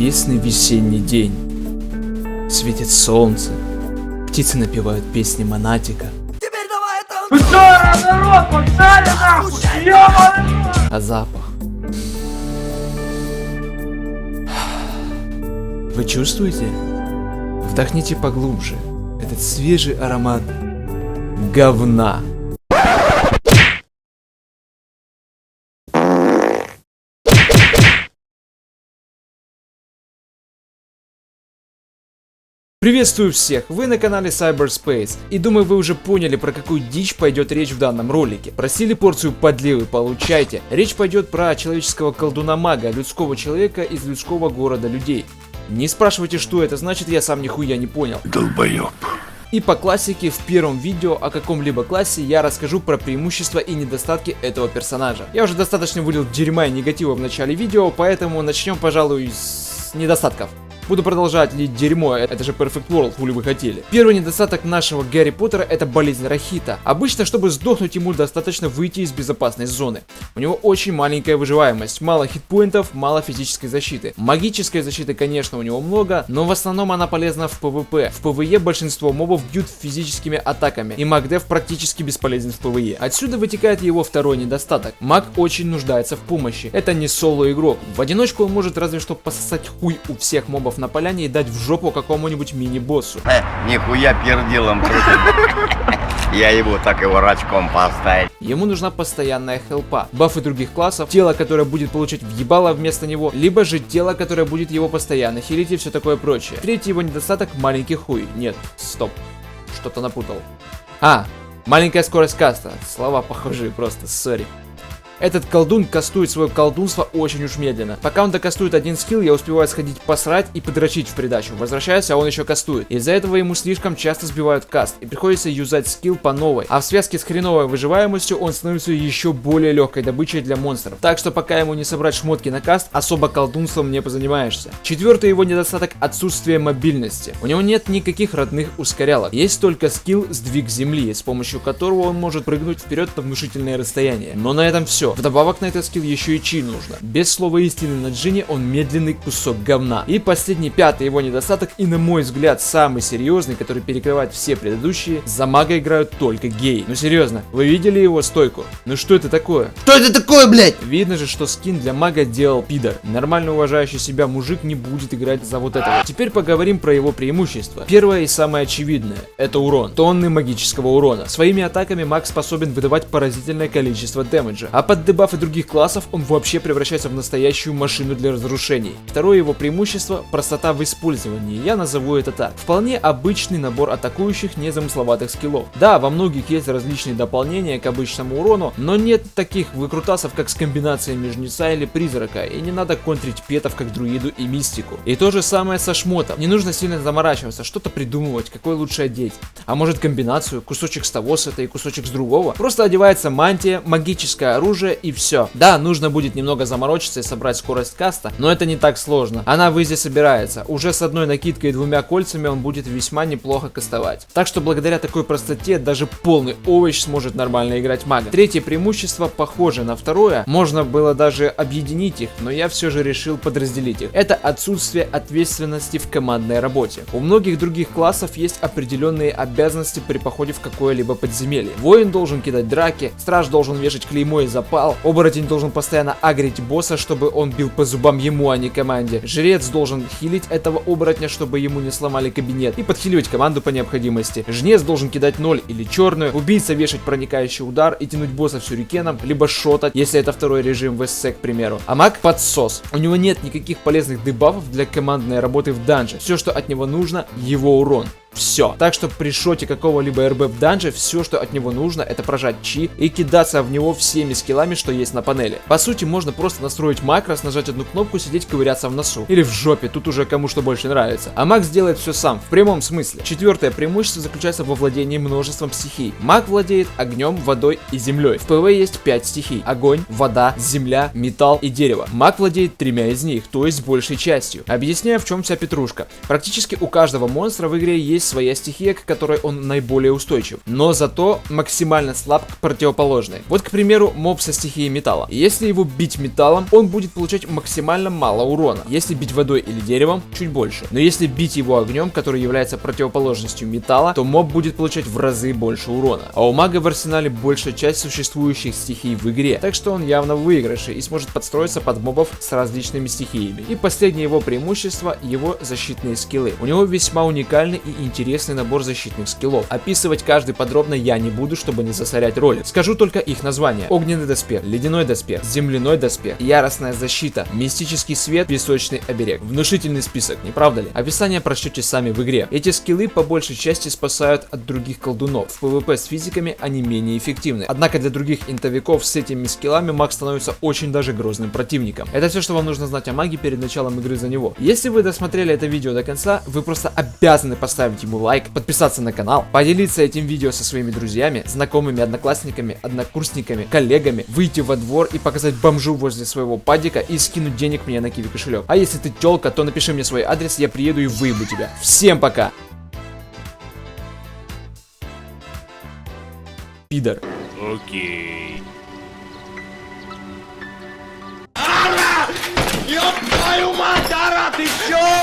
Чудесный весенний день. Светит солнце. Птицы напевают песни монатика. Теперь давай это... Ну что, народ, погнали нахуй! Ёбаный! А запах? Вы чувствуете? Вдохните поглубже этот свежий аромат говна. Приветствую всех, вы на канале Cyberspace, и думаю, вы уже поняли, про какую дичь пойдет речь в данном ролике. Просили порцию подливы, получайте. Речь пойдет про человеческого колдуна-мага, людского человека из людского города людей. Не спрашивайте, что это значит, я сам нихуя не понял. Долбоёб. И по классике, в первом видео о каком-либо классе я расскажу про преимущества и недостатки этого персонажа. Я уже достаточно вылил дерьма и негатива в начале видео, поэтому начнем, пожалуй, с недостатков. Буду продолжать лить дерьмо, это же Perfect World, хули вы хотели. Первый недостаток нашего Гарри Поттера — это болезнь Рахита. Обычно, чтобы сдохнуть, ему достаточно выйти из безопасной зоны. У него очень маленькая выживаемость, мало хитпоинтов, мало физической защиты. Магической защиты, конечно, у него много, но в основном она полезна в PvP. В PvE большинство мобов бьют физическими атаками, и маг-дев практически бесполезен в PvE. Отсюда вытекает его второй недостаток. Маг очень нуждается в помощи. Это не соло-игрок. В одиночку он может разве что пососать хуй у всех мобов на поляне и дать в жопу какому-нибудь мини-боссу. Нихуя пердилом крутит. Я его так его рачком поставить. Ему нужна постоянная хелпа, бафы других классов, тело, которое будет получать въебало вместо него, либо же тело, которое будет его постоянно хилить и все такое прочее. Третий его недостаток — маленький хуй. Нет, стоп, что-то напутал. Маленькая скорость каста. Слова похожие просто, сори. Этот колдун кастует свое колдунство очень уж медленно. Пока он докастует один скилл, я успеваю сходить посрать и подрочить в придачу. Возвращаюсь, а он еще кастует. Из-за этого ему слишком часто сбивают каст, и приходится юзать скилл по новой. А в связке с хреновой выживаемостью он становится еще более легкой добычей для монстров. Так что пока ему не собрать шмотки на каст, особо колдунством не позанимаешься. Четвертый его недостаток — отсутствие мобильности. У него нет никаких родных ускорялок. Есть только скилл «Сдвиг земли», с помощью которого он может прыгнуть вперед на внушительное расстояние. Но на этом все. Вдобавок на этот скилл еще и чи нужно. Без слова истины на Джине он медленный кусок говна. И последний, пятый его недостаток, и на мой взгляд самый серьезный, который перекрывает все предыдущие: за мага играют только геи. Ну серьезно, вы видели его стойку? Ну что это такое? Что это такое, блядь? Видно же, что скин для мага делал пидор. Нормально уважающий себя мужик не будет играть за вот этого. Теперь поговорим про его преимущества. Первое и самое очевидное — это урон. Тонны магического урона. Своими атаками маг способен выдавать поразительное количество дэмэджа. А под дебафы других классов он вообще превращается в настоящую машину для разрушений. Второе его преимущество — простота в использовании. Я назову это так. Вполне обычный набор атакующих незамысловатых скиллов. Да, во многих есть различные дополнения к обычному урону, но нет таких выкрутасов, как с комбинациями жнеца или призрака, и не надо контрить петов, как друиду и мистику. И то же самое со шмотом. Не нужно сильно заморачиваться, что-то придумывать, какой лучше одеть. А может комбинацию, кусочек с того сета и кусочек с другого. Просто одевается мантия, магическое оружие и все. Да, нужно будет немного заморочиться и собрать скорость каста, но это не так сложно. Она в изи собирается. Уже с одной накидкой и двумя кольцами он будет весьма неплохо кастовать. Так что благодаря такой простоте даже полный овощ сможет нормально играть мага. Третье преимущество похоже на второе. Можно было даже объединить их, но я все же решил подразделить их. Это отсутствие ответственности в командной работе. У многих других классов есть определенные обязанности при походе в какое-либо подземелье. Воин должен кидать драки, страж должен вешать клеймо и запал, оборотень должен постоянно агрить босса, чтобы он бил по зубам ему, а не команде. Жрец должен хилить этого оборотня, чтобы ему не сломали кабинет, и подхиливать команду по необходимости. Жнец должен кидать 0 или черную, убийца вешать проникающий удар и тянуть босса сюрикеном, либо шотать, если это второй режим в СС, к примеру. А маг — подсос. У него нет никаких полезных дебафов для командной работы в данже. Все, что от него нужно — его урон. Все. Так что при шоте какого-либо РБ в данже, все, что от него нужно, это прожать чи и кидаться в него всеми скиллами, что есть на панели. По сути, можно просто настроить макрос, нажать одну кнопку, сидеть, ковыряться в носу. Или в жопе, тут уже кому что больше нравится. А маг сделает все сам, в прямом смысле. Четвертое преимущество заключается во владении множеством стихий. Маг владеет огнем, водой и землей. В ПВ есть 5 стихий: огонь, вода, земля, металл и дерево. Маг владеет 3 из них, то есть большей частью. Объясняю, в чем вся петрушка. Практически у каждого монстра в игре есть есть своя стихия, к которой он наиболее устойчив, но зато максимально слаб к противоположной. Вот, к примеру, моб со стихией металла. Если его бить металлом, он будет получать максимально мало урона. Если бить водой или деревом, чуть больше. Но если бить его огнем, который является противоположностью металла, то моб будет получать в разы больше урона. А у мага в арсенале большая часть существующих стихий в игре, так что он явно в выигрыше и сможет подстроиться под мобов с различными стихиями. И последнее его преимущество — его защитные скиллы. У него весьма уникальный и интересный набор защитных скиллов. Описывать каждый подробно я не буду, чтобы не засорять ролик. Скажу только их названия: огненный доспех, ледяной доспех, земляной доспех, яростная защита, мистический свет, песочный оберег. Внушительный список, не правда ли? Описание прочтете сами в игре. Эти скиллы по большей части спасают от других колдунов. В PvP с физиками они менее эффективны. Однако для других интовиков с этими скиллами маг становится очень даже грозным противником. Это все, что вам нужно знать о маге перед началом игры за него. Если вы досмотрели это видео до конца, вы просто обязаны поставить ему лайк, подписаться на канал, поделиться этим видео со своими друзьями, знакомыми, одноклассниками, однокурсниками, коллегами, выйти во двор и показать бомжу возле своего падика и скинуть денег мне на киви кошелек. А если ты тёлка, то напиши мне свой адрес, я приеду и выебу тебя. Всем пока! Пидор. Окей. Ёб твою мать, Ара, ты чё?